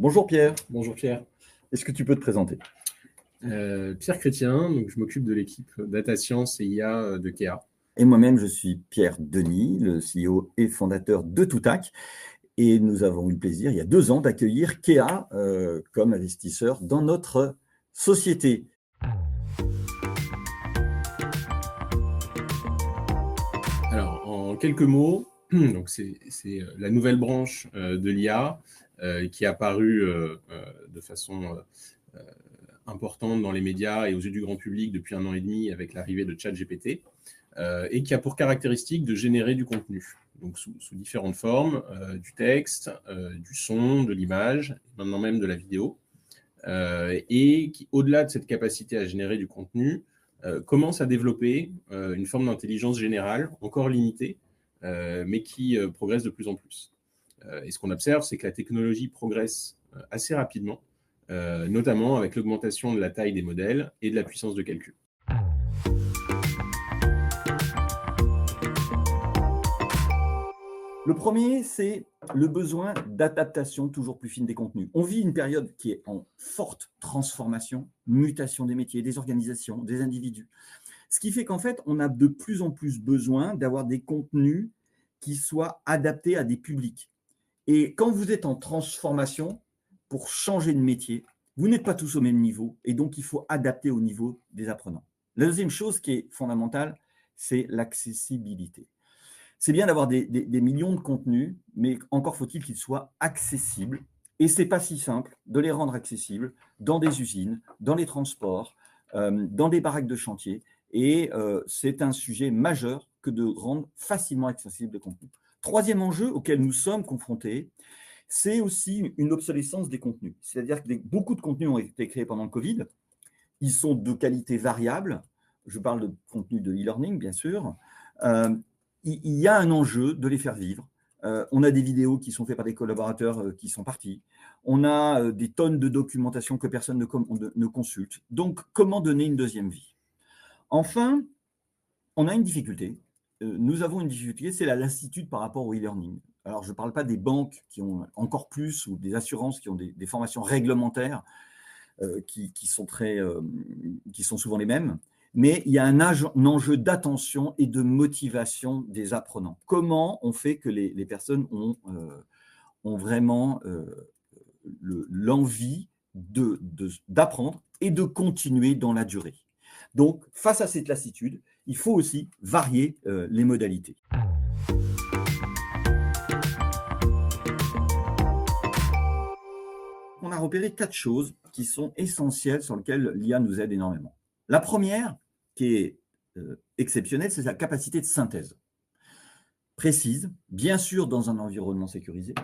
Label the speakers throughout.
Speaker 1: Bonjour Pierre,
Speaker 2: Bonjour Pierre.
Speaker 1: est-ce que tu peux te présenter?
Speaker 2: Pierre Chrétien, donc je m'occupe de l'équipe Data Science et IA de Kea.
Speaker 1: Et moi-même, je suis Pierre Denis, le CEO et fondateur de Toutac. Et nous avons eu le plaisir, il y a 2 ans, d'accueillir Kea comme investisseur dans notre société.
Speaker 2: Alors, en quelques mots, donc c'est la nouvelle branche de l'IA qui est apparue de façon importante dans les médias et aux yeux du grand public depuis 1 an et demi avec l'arrivée de ChatGPT et qui a pour caractéristique de générer du contenu, donc sous différentes formes, du texte, du son, de l'image, maintenant même de la vidéo, et qui, au-delà de cette capacité à générer du contenu, commence à développer une forme d'intelligence générale, encore limitée, mais qui progresse de plus en plus. Et ce qu'on observe, c'est que la technologie progresse assez rapidement, notamment avec l'augmentation de la taille des modèles et de la puissance de calcul.
Speaker 1: Le premier, c'est le besoin d'adaptation toujours plus fine des contenus. On vit une période qui est en forte transformation, mutation des métiers, des organisations, des individus. Ce qui fait qu'en fait, on a de plus en plus besoin d'avoir des contenus qui soient adaptés à des publics. Et quand vous êtes en transformation, pour changer de métier, vous n'êtes pas tous au même niveau, et donc il faut adapter au niveau des apprenants. La deuxième chose qui est fondamentale, c'est l'accessibilité. C'est bien d'avoir des millions de contenus, mais encore faut-il qu'ils soient accessibles. Et ce n'est pas si simple de les rendre accessibles dans des usines, dans les transports, dans des baraques de chantier. Et c'est un sujet majeur que de rendre facilement accessible le contenu. Troisième enjeu auquel nous sommes confrontés, c'est aussi une obsolescence des contenus. C'est-à-dire que beaucoup de contenus ont été créés pendant le Covid. Ils sont de qualité variable. Je parle de contenus de e-learning, bien sûr. Il y a un enjeu de les faire vivre. On a des vidéos qui sont faites par des collaborateurs qui sont partis. On a des tonnes de documentation que personne ne consulte. Donc, comment donner une deuxième vie? Enfin, on a une difficulté. Nous avons une difficulté, c'est la lassitude par rapport au e-learning. Alors, je ne parle pas des banques qui ont encore plus ou des assurances qui ont des formations réglementaires qui sont souvent les mêmes. Mais il y a un enjeu d'attention et de motivation des apprenants. Comment on fait que les personnes ont vraiment l'envie d'apprendre et de continuer dans la durée? Donc, face à cette lassitude, il faut aussi varier les modalités. On a repéré 4 choses qui sont essentielles sur lesquelles l'IA nous aide énormément. La première, qui est exceptionnelle, c'est sa capacité de synthèse. Précise, bien sûr dans un environnement sécurisé.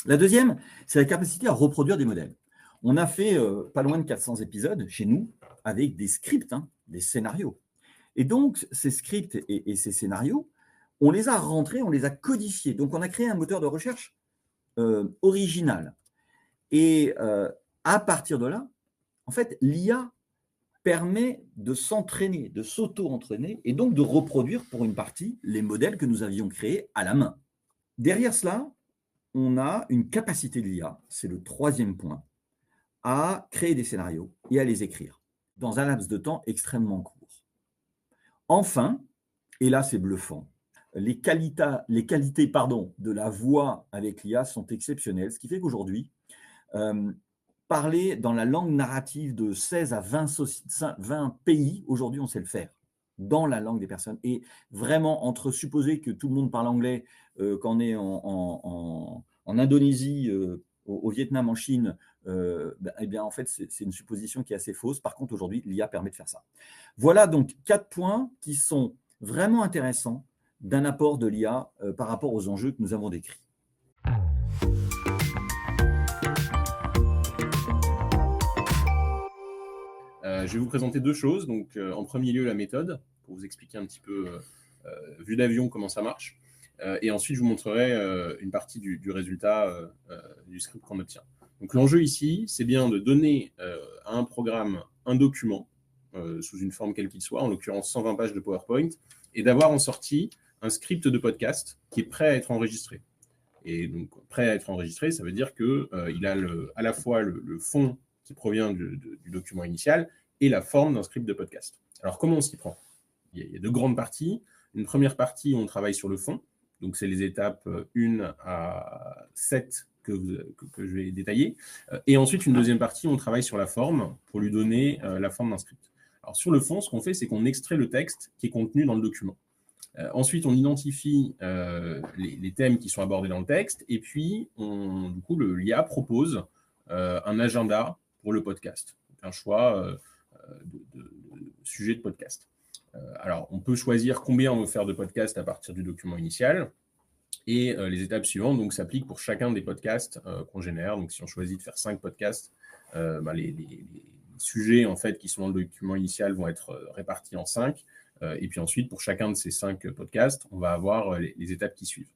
Speaker 1: La deuxième, c'est la capacité à reproduire des modèles. On a fait pas loin de 400 épisodes chez nous avec des scripts, des scénarios. Et donc, ces scripts et ces scénarios, on les a rentrés, on les a codifiés. Donc, on a créé un moteur de recherche original. Et à partir de là, en fait, l'IA permet de s'entraîner, de s'auto-entraîner et donc de reproduire pour une partie les modèles que nous avions créés à la main. Derrière cela, on a une capacité de l'IA, c'est le troisième point, à créer des scénarios et à les écrire dans un laps de temps extrêmement court. Enfin, et là c'est bluffant, les qualités de la voix avec l'IA sont exceptionnelles, ce qui fait qu'aujourd'hui, parler dans la langue narrative de 16 à 20 pays, aujourd'hui, on sait le faire, dans la langue des personnes. Et vraiment, entre supposer que tout le monde parle anglais quand on est en Indonésie, au Vietnam, en Chine, eh bien, en fait, c'est une supposition qui est assez fausse. Par contre, aujourd'hui, l'IA permet de faire ça. Voilà donc 4 points qui sont vraiment intéressants d'un apport de l'IA par rapport aux enjeux que nous avons décrits.
Speaker 2: Je vais vous présenter 2 choses. Donc, en premier lieu, la méthode, pour vous expliquer un petit peu, vue d'avion, comment ça marche. Et ensuite, je vous montrerai une partie du résultat du script qu'on obtient. Donc, l'enjeu ici, c'est bien de donner à un programme un document sous une forme quelle qu'il soit, en l'occurrence 120 pages de PowerPoint, et d'avoir en sortie un script de podcast qui est prêt à être enregistré. et donc prêt à être enregistré, ça veut dire qu'il a à la fois le fond qui provient du document initial et la forme d'un script de podcast. Alors, comment on s'y prend ? Il y a deux grandes parties. Une première partie où on travaille sur le fond, donc c'est les étapes 1 à 7 que je vais détailler. Et ensuite, une deuxième partie où on travaille sur la forme pour lui donner la forme d'un script. Alors, sur le fond, ce qu'on fait, c'est qu'on extrait le texte qui est contenu dans le document. Ensuite, on identifie les thèmes qui sont abordés dans le texte, et puis, du coup, l'IA propose un agenda pour le podcast, un choix de sujet de podcast. Alors, on peut choisir combien on veut faire de podcasts à partir du document initial, et les étapes suivantes donc, s'appliquent pour chacun des podcasts qu'on génère. Donc, si on choisit de faire 5 podcasts, les sujets en fait, qui sont dans le document initial vont être répartis en 5. Et puis ensuite, pour chacun de ces 5 podcasts, on va avoir les étapes qui suivent.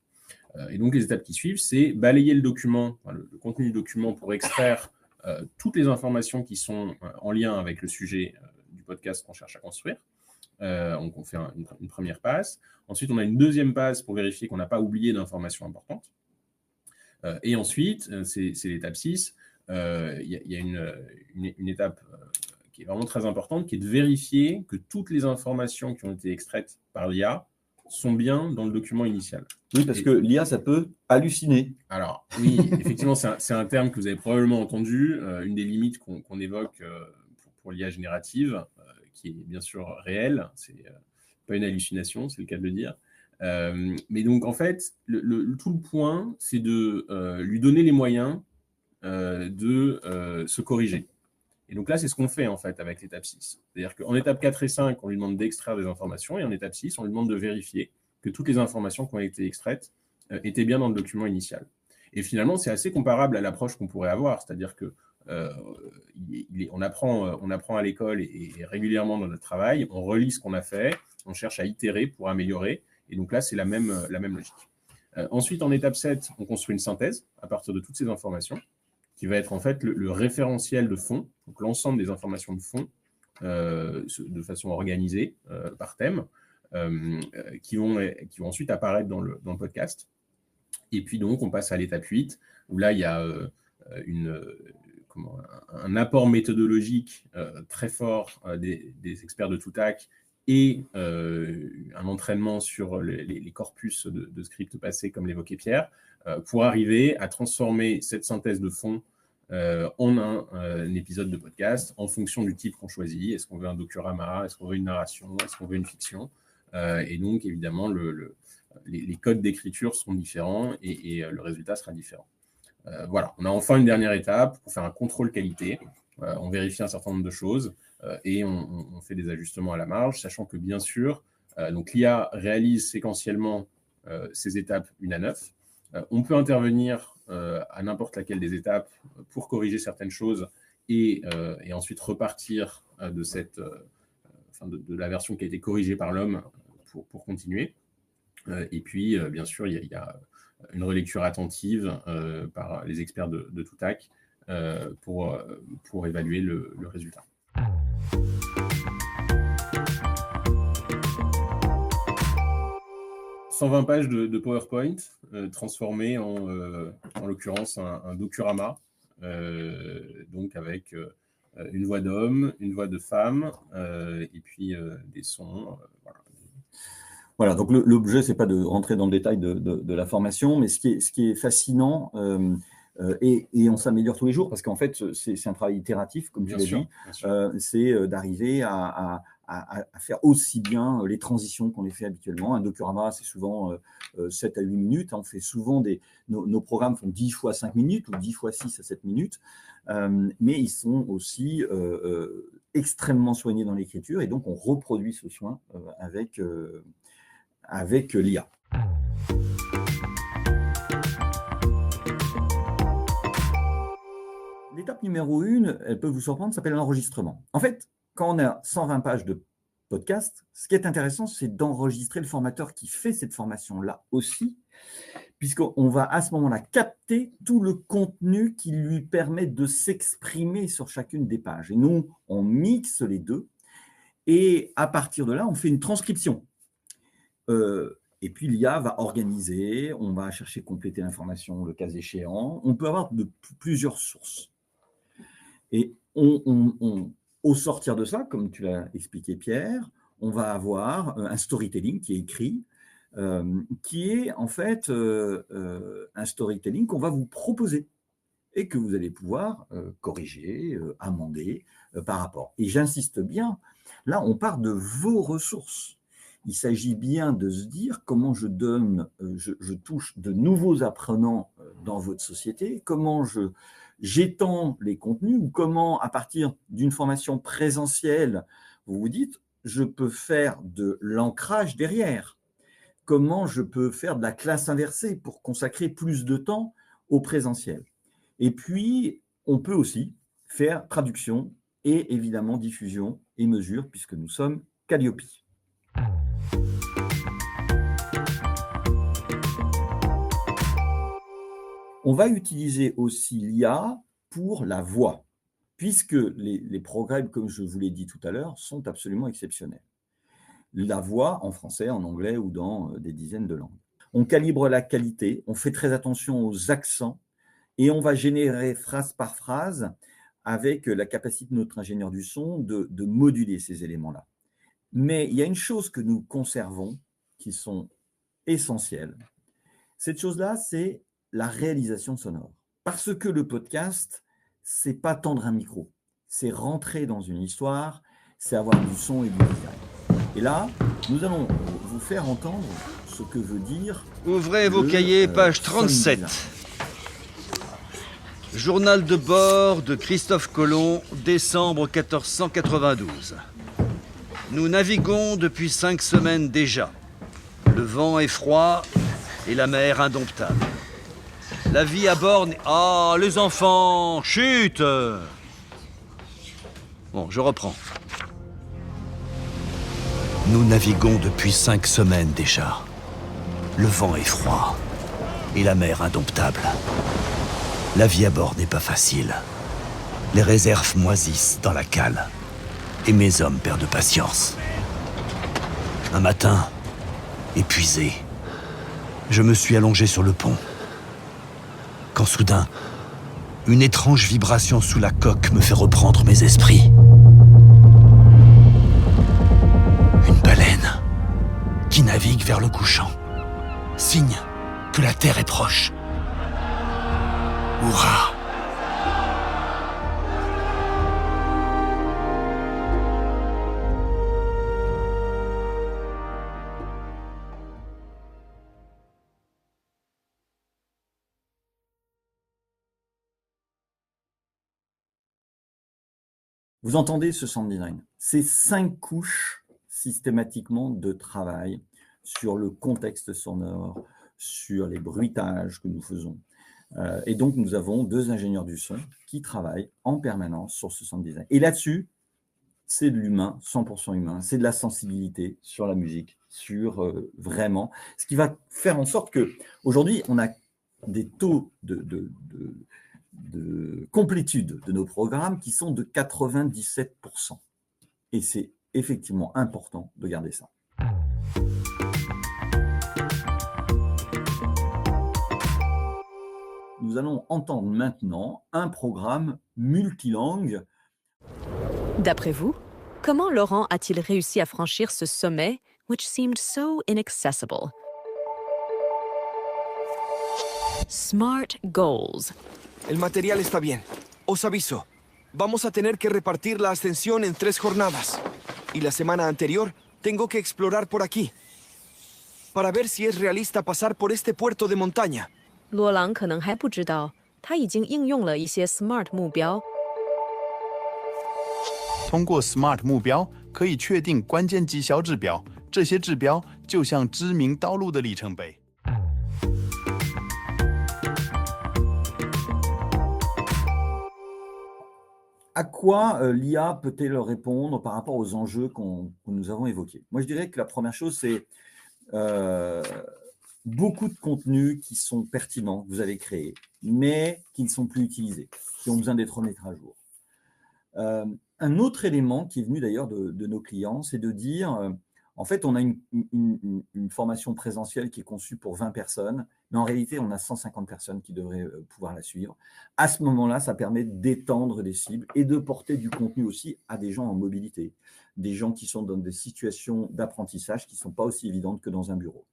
Speaker 2: Et donc, les étapes qui suivent, c'est balayer le document, le contenu du document pour extraire toutes les informations qui sont en lien avec le sujet du podcast qu'on cherche à construire. Donc, on fait une première passe. Ensuite, on a une deuxième passe pour vérifier qu'on n'a pas oublié d'informations importantes. Et ensuite, c'est l'étape 6. Il y a une étape qui est vraiment très importante, qui est de vérifier que toutes les informations qui ont été extraites par l'IA sont bien dans le document initial.
Speaker 1: Oui, parce que l'IA, ça peut halluciner.
Speaker 2: Alors, oui, effectivement, c'est un terme que vous avez probablement entendu, une des limites qu'on évoque pour l'IA générative, qui est bien sûr réelle, c'est pas une hallucination, c'est le cas de le dire. Mais donc, en fait, tout le point, c'est de lui donner les moyens de se corriger. Et donc là, c'est ce qu'on fait en fait avec l'étape 6. C'est-à-dire qu'en étape 4 et 5, on lui demande d'extraire des informations, et en étape 6, on lui demande de vérifier que toutes les informations qui ont été extraites étaient bien dans le document initial. Et finalement, c'est assez comparable à l'approche qu'on pourrait avoir, c'est-à-dire que on apprend à l'école et régulièrement dans notre travail, on relit ce qu'on a fait, on cherche à itérer pour améliorer, et donc là, c'est la même logique. Ensuite, en étape 7, on construit une synthèse à partir de toutes ces informations, qui va être en fait le référentiel de fond, donc l'ensemble des informations de fond, de façon organisée par thème, qui vont ensuite apparaître dans le podcast. Et puis donc, on passe à l'étape 8, où là, il y a un apport méthodologique très fort des experts de Toutac et un entraînement sur les corpus de scripts passés, comme l'évoquait Pierre, pour arriver à transformer cette synthèse de fond en un épisode de podcast en fonction du type qu'on choisit. Est-ce qu'on veut un docurama? Est-ce qu'on veut une narration? Est-ce qu'on veut une fiction? Et donc, évidemment, les codes d'écriture sont différents et le résultat sera différent. Voilà, on a enfin une dernière étape pour faire un contrôle qualité. On vérifie un certain nombre de choses et on fait des ajustements à la marge, sachant que, bien sûr, donc l'IA réalise séquentiellement ces étapes 1 à 9. On peut intervenir à n'importe laquelle des étapes pour corriger certaines choses et ensuite repartir de la version qui a été corrigée par l'homme pour continuer. Et puis, bien sûr, il y a une relecture attentive par les experts de Toutac pour évaluer le résultat. « 120 pages de PowerPoint transformées en l'occurrence un docurama, donc avec une voix d'homme, une voix de femme, et puis des sons.
Speaker 1: Voilà, donc l'objet, ce n'est pas de rentrer dans le détail de la formation, mais ce qui est fascinant, et on s'améliore tous les jours, parce qu'en fait, c'est un travail itératif, comme tu l'as dit, c'est d'arriver à faire aussi bien les transitions qu'on les fait habituellement. Un docurama, c'est souvent 7 à 8 minutes. On fait souvent nos programmes font 10 fois 5 minutes ou 10 fois 6 à 7 minutes, mais ils sont aussi extrêmement soignés dans l'écriture, et donc on reproduit ce soin avec l'IA. L'étape numéro 1, elle peut vous surprendre, s'appelle l'enregistrement. En fait, quand on a 120 pages de podcast, ce qui est intéressant, c'est d'enregistrer le formateur qui fait cette formation-là aussi, puisqu'on va à ce moment-là capter tout le contenu qui lui permet de s'exprimer sur chacune des pages. Et nous, on mixe les deux, et à partir de là, on fait une transcription. Et puis l'IA va organiser, on va chercher à compléter l'information le cas échéant. On peut avoir plusieurs sources. Et au sortir de ça, comme tu l'as expliqué Pierre, on va avoir un storytelling qui est écrit, qui est en fait un storytelling qu'on va vous proposer et que vous allez pouvoir corriger, amender par rapport. Et j'insiste bien, là on part de vos ressources. Il s'agit bien de se dire comment je donne, je touche de nouveaux apprenants dans votre société, comment j'étends les contenus ou comment, à partir d'une formation présentielle, vous vous dites, je peux faire de l'ancrage derrière. Comment je peux faire de la classe inversée pour consacrer plus de temps au présentiel. Et puis, on peut aussi faire traduction et évidemment diffusion et mesure, puisque nous sommes Calliope. On va utiliser aussi l'IA pour la voix, puisque les programmes, comme je vous l'ai dit tout à l'heure, sont absolument exceptionnels. La voix en français, en anglais ou dans des dizaines de langues. On calibre la qualité, on fait très attention aux accents et on va générer phrase par phrase avec la capacité de notre ingénieur du son de moduler ces éléments-là. Mais il y a une chose que nous conservons qui sont essentielles. Cette chose-là, c'est la réalisation sonore. Parce que le podcast, c'est pas tendre un micro, c'est rentrer dans une histoire, c'est avoir du son et du design. Et là, nous allons vous faire entendre ce que veut dire...
Speaker 3: Ouvrez vos cahiers, page 37. Journal de bord de Christophe Colomb, décembre 1492. Nous naviguons depuis 5 semaines déjà. Le vent est froid et la mer indomptable. La vie à bord... Ah, les enfants, chut! Bon, je reprends. Nous naviguons depuis 5 semaines déjà. Le vent est froid et la mer indomptable. La vie à bord n'est pas facile. Les réserves moisissent dans la cale et mes hommes perdent patience. Un matin, épuisé, je me suis allongé sur le pont. Quand soudain, une étrange vibration sous la coque me fait reprendre mes esprits. Une baleine qui navigue vers le couchant. Signe que la terre est proche. Hurrah!
Speaker 1: Vous entendez ce sound design? C'est 5 couches systématiquement de travail sur le contexte sonore, sur les bruitages que nous faisons. Et donc, nous avons 2 ingénieurs du son qui travaillent en permanence sur ce sound design. Et là-dessus, c'est de l'humain, 100% humain, c'est de la sensibilité sur la musique, sur vraiment, ce qui va faire en sorte qu'aujourd'hui, on a des taux de complétude de nos programmes qui sont de 97%. Et c'est effectivement important de garder ça. Nous allons entendre maintenant un programme multilangue.
Speaker 4: D'après vous, comment Laurent a-t-il réussi à franchir ce sommet, which seemed so inaccessible? Smart Goals.
Speaker 5: El material está bien. Os aviso. Vamos a tener que repartir la ascensión en 3 jornadas. Y la semana anterior tengo que explorar por aquí. Para ver si es realista pasar por este puerto de montaña.
Speaker 4: 罗朗可能还不知道，他已经应用了一些 SMART 目标。
Speaker 6: 通过 SMART 目标，可以确定关键绩效指标。这些指标就像知名道路的里程碑。
Speaker 1: À quoi l'IA peut-elle répondre par rapport aux enjeux que nous avons évoqués? Moi, je dirais que la première chose, c'est beaucoup de contenus qui sont pertinents, que vous avez créés, mais qui ne sont plus utilisés, qui ont besoin d'être remis à jour. Un autre élément qui est venu d'ailleurs de nos clients, c'est de dire, En fait, on a une formation présentielle qui est conçue pour 20 personnes, mais en réalité, on a 150 personnes qui devraient pouvoir la suivre. À ce moment-là, ça permet d'étendre des cibles et de porter du contenu aussi à des gens en mobilité, des gens qui sont dans des situations d'apprentissage qui ne sont pas aussi évidentes que dans un bureau.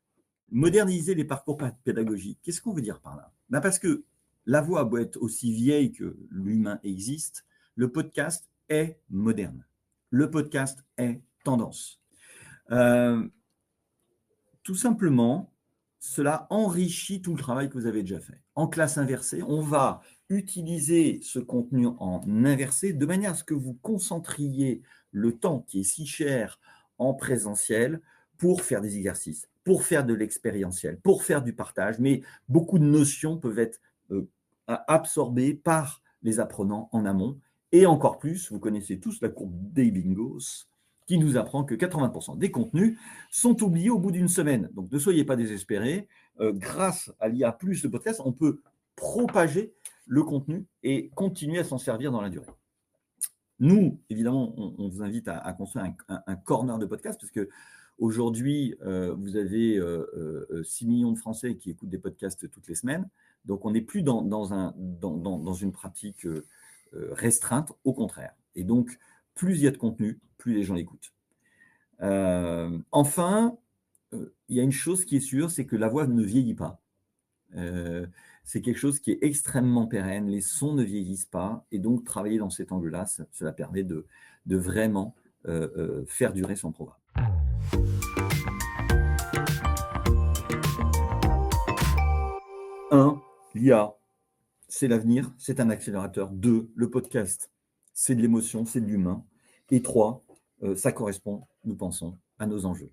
Speaker 1: Moderniser les parcours pédagogiques, qu'est-ce qu'on veut dire par là? Parce que la voix doit être aussi vieille que l'humain existe, le podcast est moderne. Le podcast est tendance. Tout simplement, cela enrichit tout le travail que vous avez déjà fait. En classe inversée, on va utiliser ce contenu en inversé de manière à ce que vous concentriez le temps qui est si cher en présentiel pour faire des exercices, pour faire de l'expérientiel, pour faire du partage, mais beaucoup de notions peuvent être absorbées par les apprenants en amont. Et encore plus, vous connaissez tous la courbe des bingos, qui nous apprend que 80% des contenus sont oubliés au bout d'une semaine. Donc, ne soyez pas désespérés. Grâce à l'IA plus le podcast, on peut propager le contenu et continuer à s'en servir dans la durée. Nous, évidemment, on vous invite à construire un corner de podcast parce qu'aujourd'hui, vous avez 6 millions de Français qui écoutent des podcasts toutes les semaines. Donc, on n'est plus dans une pratique restreinte, au contraire. Et donc, plus il y a de contenu, plus les gens l'écoutent. Enfin, il y a une chose qui est sûre, c'est que la voix ne vieillit pas. C'est quelque chose qui est extrêmement pérenne, les sons ne vieillissent pas, et donc travailler dans cet angle-là, cela permet de vraiment faire durer son programme. L'IA, c'est l'avenir, c'est un accélérateur. 2, le podcast, c'est de l'émotion, c'est de l'humain. Et 3, ça correspond, nous pensons, à nos enjeux.